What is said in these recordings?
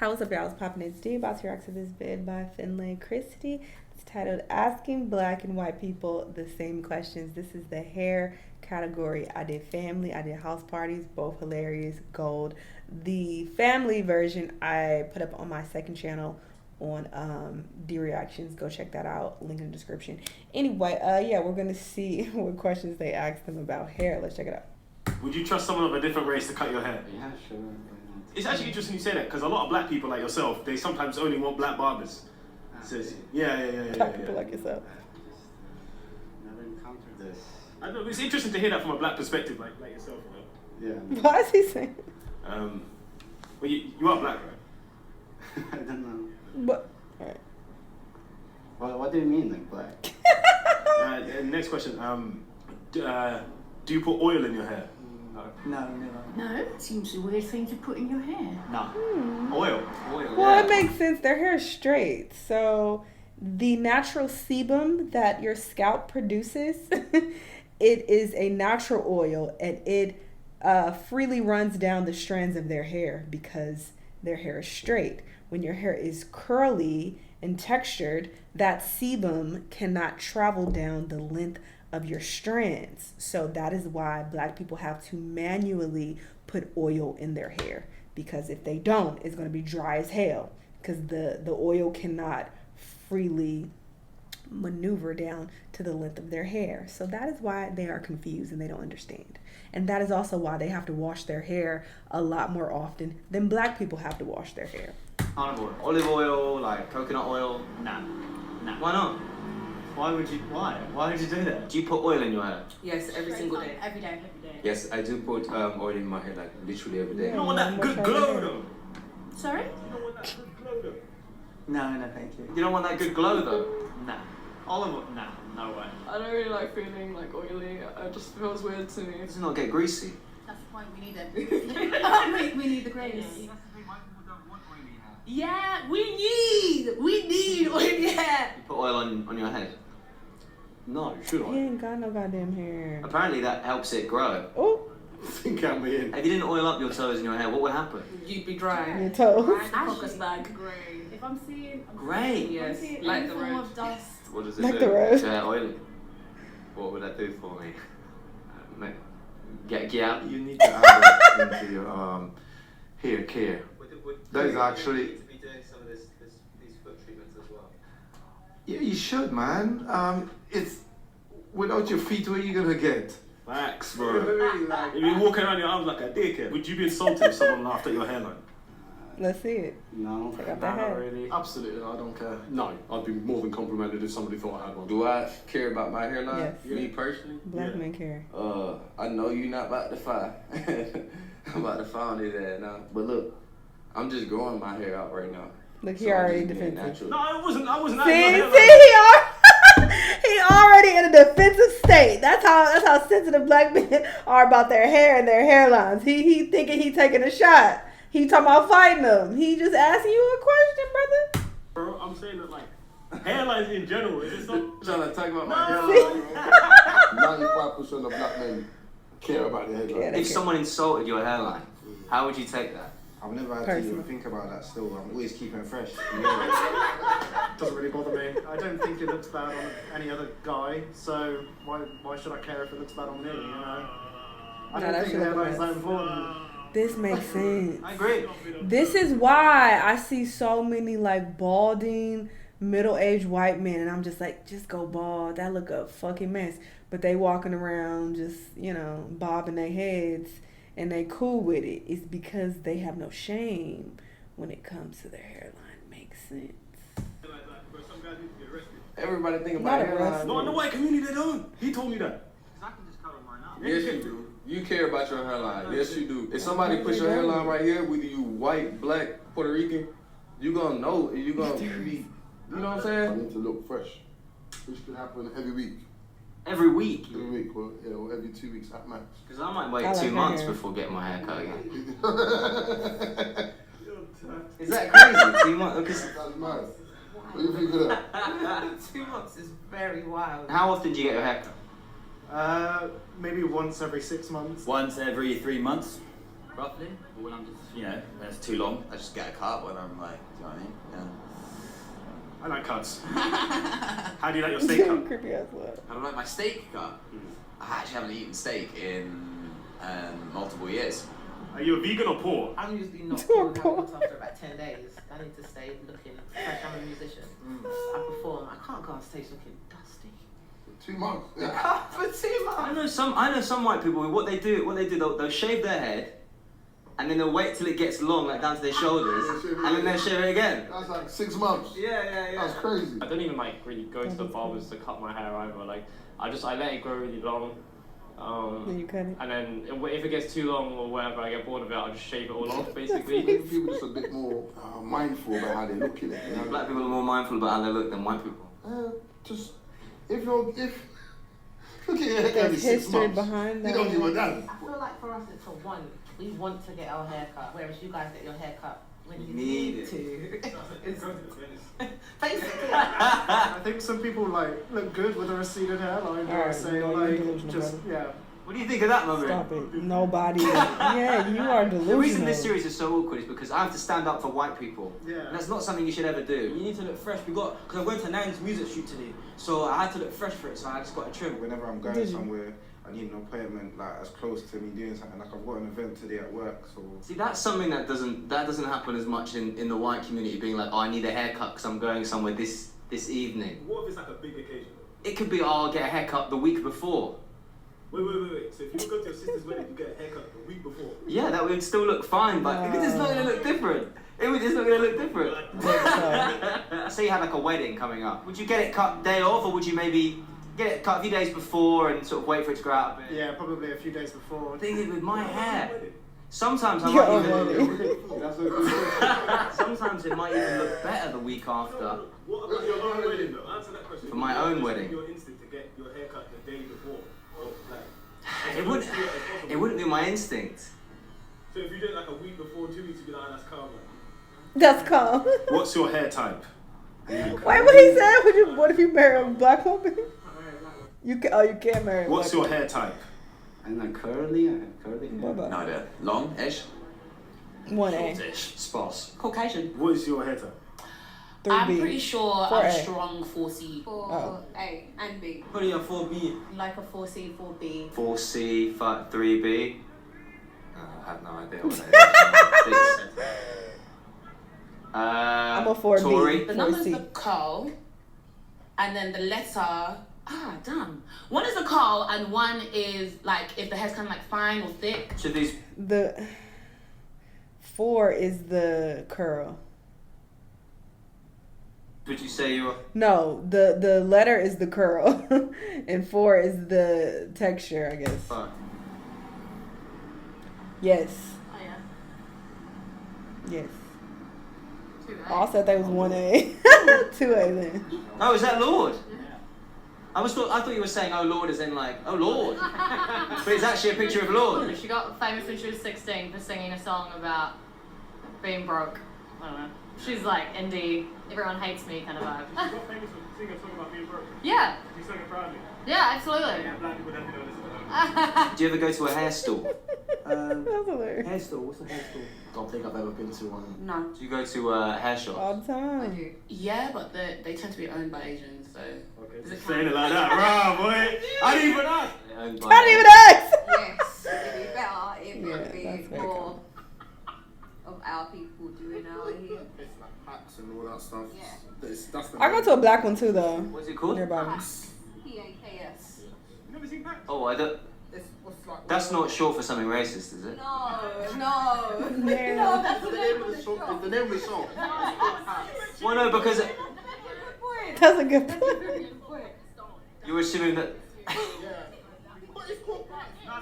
What's up, y'all? It's Poppin' It's D. About to react to this vid by Finlay Christie. It's titled Asking Black and White People the Same Questions. This is the hair category. I did family, I did house parties, both hilarious, gold. The family version I put up on my second channel on D Reactions. Go check that out. Link in the description. Anyway, yeah, we're gonna see what questions they asked them about hair. Let's check it out. Would you trust someone of a different race to cut your hair? Yeah, sure. It's actually interesting you say that because a lot of black people like yourself, they sometimes only want black barbers. It says, Black people like yourself. Never encountered this. I don't know, it's interesting to hear that from a black perspective, like yourself. Yeah. Why is he saying? Well, you are black, right? I don't know. But alright. Well, what do you mean, like black? Next question. Do you put oil in your hair? No, never. No, it seems a weird thing to put in your hair. No. Oil. Oil. Well, Yeah. it makes sense. Their hair is straight. So the natural sebum that your scalp produces, it is a natural oil, and it freely runs down the strands of their hair because their hair is straight. When your hair is curly and textured, that sebum cannot travel down the length of your strands. So that is why black people have to manually put oil in their hair, because if they don't, it's going to be dry as hell because the oil cannot freely maneuver down to the length of their hair. So that is why they are confused and they don't understand. And that is also why they have to wash their hair a lot more often than black people have to wash their hair. Carnivore. Olive oil, like coconut oil. Nah. Nah. Why not? Why would you? Why? Why would you do that? Do you put oil in your hair? Yes, every single day. Every day. Yes, I do put oil in my hair like literally every day. You don't want that good glow though. Sorry? You don't want that good glow though. No, thank you. You don't want that good glow though? Nah. Olive oil? Nah, no way. I don't really like feeling like oily. It just feels weird to me. Does it not get greasy? That's the point. We need it. we need the grace. Yeah, we need oily hair. You put oil on your head? No, should He ain't got no goddamn hair. Apparently that helps it grow. Oh, think I'm in. If you didn't oil up your toes and your hair, what would happen? You'd be dry. your toes. Focus bag. Grey. If I'm seeing Grey? Yes, any like the form road. of dust. What does it Like do? the road. Is your hair oily? What would that do for me? Get out? You need to add that into your hair care. That is actually. To be doing some of these foot treatments as well. Yeah, you should, man. It's without your feet, where you gonna get? Facts, bro. If you walking around your arms like a dickhead, would you be insulted if someone laughed at your hairline? Let's see it. No. Take out that Not head. really. Absolutely, I don't care. No, I'd be more than complimented if somebody thought I had one. Do I care about my hairline? Yes. Me personally? Black Yeah. men care. I know you're not about to fire. I'm about to fire on his ass now. But look, I'm just growing my hair out right now. Look, he So I'm already just being defensive. natural. No, I wasn't out See, of your hairline. he already in a defensive state. That's how sensitive black men are about their hair and their hairlines. He thinking he taking a shot. He talking about fighting them. He just asking you a question, brother. Bro, I'm saying that like hairlines in general. It's not. Trying to talk about my No. hairline. 95% of black men care about their hairline. Yeah, If someone insulted your hairline, how would you take that? I've never had Personal. to even think about that still. I'm always keeping it fresh. Doesn't really bother me. I don't think it looks bad on any other guy, so why should I care if it looks bad on me, you know? I No, don't that think shit hairline's looks that important. This makes sense. I agree. This is why I see so many like balding middle-aged white men, and I'm just like, just go bald. That look a fucking mess. But they walking around just, bobbing their heads, and they cool with it. It's because they have no shame when it comes to their hairline. Makes sense. Everybody think Not about a hairline. No, in the white community they don't. He told me that. I can just cover mine up. Yes, you do. You care about your hairline. Yes, you do. If somebody puts your hairline right here, whether you white, black, Puerto Rican, you gonna know. You gonna be. You know what I'm I saying? need to look fresh, which can happen every week. Every week? Every week, well, every 2 weeks at max. Because I might wait I like 2 her months hair. before getting my hair cut again. That's Is that crazy? 2 months? Because mad. What do you think of that? 2 months is very wild. how often do you get your hair cut? Maybe once every 6 months. Once every 3 months. roughly. But when I'm just, when it's too long, I just get a cut when I'm like, do you know what I mean? Yeah. I like cuts. How do you like your steak cut? Creepy ass laugh. How do I like my steak cut? I actually haven't eaten steak in multiple years. Are you a vegan or poor? I'm usually not cool how it looks after about 10 days. I need to stay looking fresh. I'm a musician. I perform. I can't go on stage looking dusty. 2 months. For 2 months. I know some white people. What they do, they'll shave their head, and then they'll wait till it gets long, like down to their shoulders, and then they'll shave it again. That's like 6 months. Yeah. That's crazy. I don't even like really go to the barbers to cut my hair either. Like I let it grow really long. Then you cut it. And then if it gets too long or whatever, I get bored of it. I just shave it all off, basically. People just a bit more mindful about how they look in it. You know? Black people are more mindful about how they look than white people. Just if look at your hair every There's 6 history months, behind that. you don't give a damn. I feel like for us it's a want. We want to get our hair cut, whereas you guys get your hair cut when you need to. Basically. I think some people look good with a receded hairline. Alright, Say no, you're delusional, just brother. What do you think of that, Mother? Stop it. Nobody. Yeah, you are delusional. The reason this series is so awkward is because I have to stand up for white people. Yeah. And that's not something you should ever do. You need to look fresh. Because I'm going to Nan's music shoot today, so I had to look fresh for it. So I just got a trim. Whenever I'm going somewhere, I need an appointment as close to me doing something. Like I've got an event today at work, so. See, that's something that doesn't happen as much in the white community. Being like, oh, I need a haircut because I'm going somewhere this evening. What if it's like a big occasion? It could be, oh, I'll get a haircut the week before. Wait. So if you go to your sister's wedding, you get a haircut the week before? Yeah, that would still look fine, but it's not going to look different. It's not going to look different. Say you had like a wedding coming up. Would you get it cut day off, or would you maybe get it cut a few days before and sort of wait for it to grow out a bit? Yeah, probably a few days before. The thing is with my hair, sometimes I might sometimes it might even look better the week after. What about your own wedding though? Answer that question. For my own wedding. Your instinct to get your haircut the day before. It wouldn't be my instinct. So if you do it like a week before, 2 weeks, you'd be like, that's calm. That's calm. What's your hair type? Wait, what he said? What if you marry a black woman? You can't marry a What's black your hair type? I'm like curly. No idea. Long-ish. 1A. Shortish. Sparse. Caucasian. What is your hair type? 3B. I'm pretty sure 4A. I'm strong 4C. 4A and B. Probably a 4B. Like a 4C, 4B. 4C, 3B. I have no idea what that is. I'm a 4B. Tory. The number's the curl, and then the letter. Damn. One is the curl, and one is like if the hair's kind of like fine or thick. Should these? The 4 is the curl. Would you say you're? No, the letter is the curl, and 4 is the texture, I guess. Fine. Yes. Oh yeah. Yes. 2A. Also, I thought it was 1A. 2A then. Oh, is that Lord? I thought you were saying, oh Lord, as in like, oh Lord. But it's actually a picture of Lord. She got famous when she was 16 for singing a song about being broke. I don't know. She's like indie, everyone hates me kind of vibe. You got famous for singing a song about being broke. Yeah. You sang it proudly. Yeah, absolutely. Yeah, black people definitely don't listen to that. Do you ever go to a hair store? That's hilarious. Hair store. What's a hair store? Don't think I've ever been to one. No. Do you go to a hair shop? All the time. Yeah, but they tend to be owned by Asians, so. Okay. Saying it like that, raw boy. I didn't even ask. I didn't even ask. Yes, it'd be better. It would Yeah, that's be very more of our people doing our hair. It's like hats and all that stuff. Yeah. That's the I go to a black one too, though. What's it called? Nearby. PAKS. You never seen that? Oh, I don't. That's not short for something racist, is it? No. Yeah. No, that's the the name name of of the the song. shop. It's the name of the song. Well, no, because That's a good point. you're assuming that. Yeah. But it's called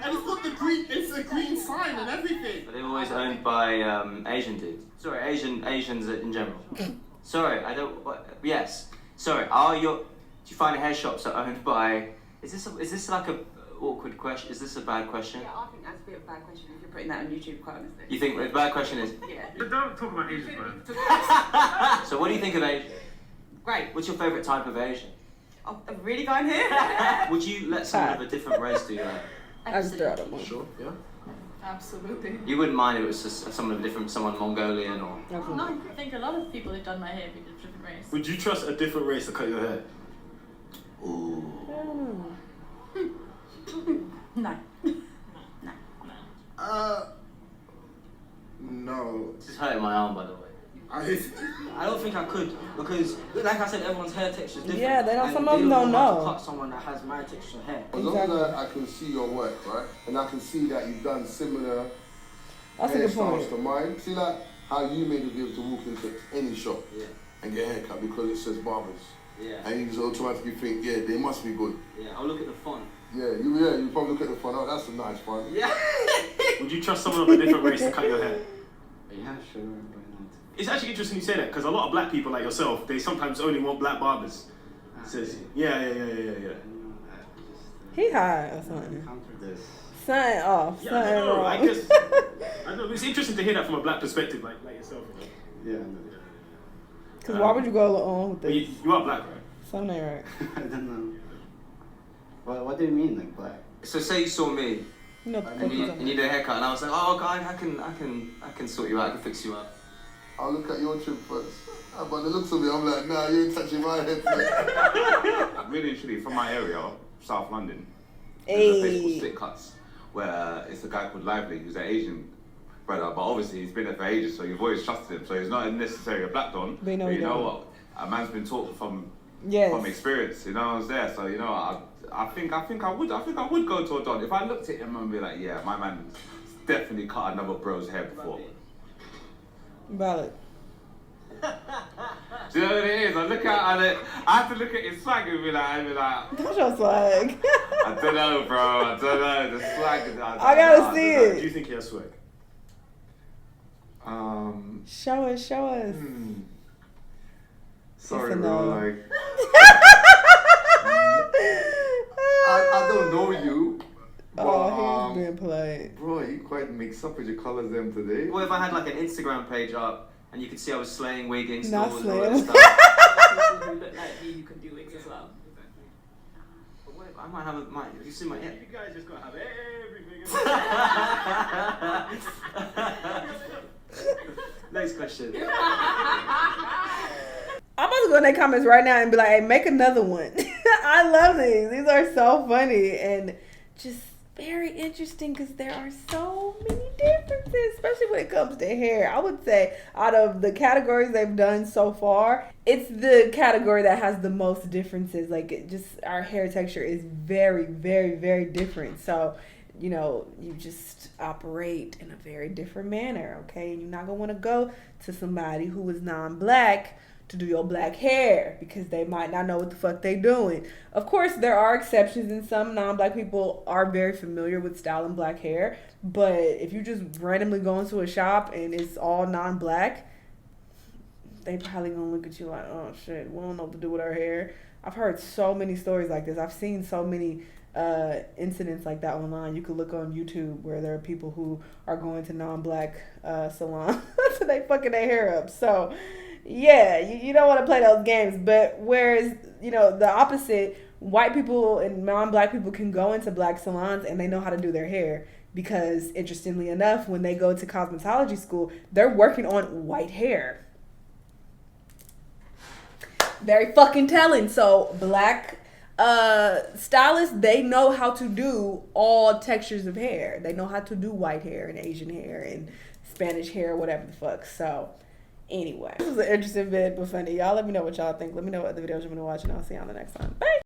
and it's got the green. It's a green sign and everything. But they're always owned by Asian dudes. Sorry, Asians in general. Sorry, I don't. Yes. Sorry. Do you find hair shops are owned by? Is this like a awkward question? Is this a bad question? Yeah, I think that's a bit of a bad question if you're putting that on YouTube, quite honestly. You think the bad question is? Yeah. Don't talk about Asians, man. So what do you think of Asian? Great. What's your favourite type of Asian? Oh, I'm really going here? Would you let someone of a different race do that? I just throw it up. Sure. Yeah. Absolutely. You wouldn't mind if it was just someone Mongolian or. No, I think a lot of people who've done my hair be a different race. Would you trust a different race to cut your hair? Ooh. No. No. This is hurting my arm, by the way. I don't think I could because, like I said, everyone's hair texture is different. Yeah, they don't. and Some of them don't how to know. cut someone that has my texture hair. As long as I can see your work, right, and I can see that you've done similar That's a good point. hairstyles to mine. See like how you may be able to walk into any shop and get a haircut because it says Barbers. Yeah. And you just automatically think, yeah, they must be good. Yeah, I'll look at the font. You probably look at the font. Oh, that's a nice font. Yeah. Would you trust someone of a different race to cut your hair? Yeah, sure. It's actually interesting you say that because a lot of black people like yourself, they sometimes only want black barbers. It says, yeah. He high or something. Something off. Yeah, Something I don't know. wrong. I guess I don't know. It's interesting to hear that from a black perspective, like yourself. You know? Yeah. Because why would you go on with But this? you are black, right? Something ain't right. I don't know. What do you mean, like black? So say you saw me No, and you need a haircut, and I was like, oh, okay, I can sort you out. I can fix you up. I'll look at your trim first. But the looks of it, I'm like, nah, you ain't touching my head. Really and truly, from my area, South London, there's a place called Slick Cuts, where it's a guy called Lively, who's an Asian brother, but obviously he's been there for ages, so you've always trusted him. So he's not necessarily a black don, But you know what? A man's been taught from experience. You know what I'm saying? So you know, I think I would go to a don if I looked at him and be like, yeah, my man definitely cut another bro's hair before. Valid. Do you know what it is? I look at it. I have to look at his swag and be like, That's your swag. I don't know, bro. I don't know. The swag. I gotta see it. Do you think he has swag? Show us. Sorry, Yes or bro. no? Like, I don't know you. But, he's being polite. Bro, you quite mixed up with your colours them today. What if I had like an Instagram page up and you could see I was slaying wigging Not stores and all that slaying. stuff? People who look like me, you can do wigs as well. But what if I might have you see my hair? You guys just gotta have everything. Next question. I'm about to go in their comments right now and be like, hey, make another one. I love these. These are so funny and just very interesting because there are so many differences, especially when it comes to hair. I would say out of the categories they've done so far, it's the category that has the most differences. Like, our hair texture is very, very, very different. So, you know, you just operate in a very different manner, okay? And you're not going to want to go to somebody who is non-black to do your black hair because they might not know what the fuck they doing. Of course, there are exceptions, and some non-black people are very familiar with styling black hair, but if you just randomly go into a shop and it's all non-black, they probably gonna look at you like, oh shit, we don't know what to do with our hair. I've heard so many stories like this. I've seen so many incidents like that online. You could look on YouTube where there are people who are going to non-black salons so they fucking their hair up. So yeah, you don't want to play those games. But whereas, you know, the opposite, white people and non-black people can go into black salons and they know how to do their hair because, interestingly enough, when they go to cosmetology school, they're working on white hair. Very fucking telling. So black stylists, they know how to do all textures of hair. They know how to do white hair and Asian hair and Spanish hair, whatever the fuck. So anyway, this was an interesting vid, but funny. Y'all let me know what y'all think. Let me know what other videos you want to watch, and I'll see you on the next one. Bye.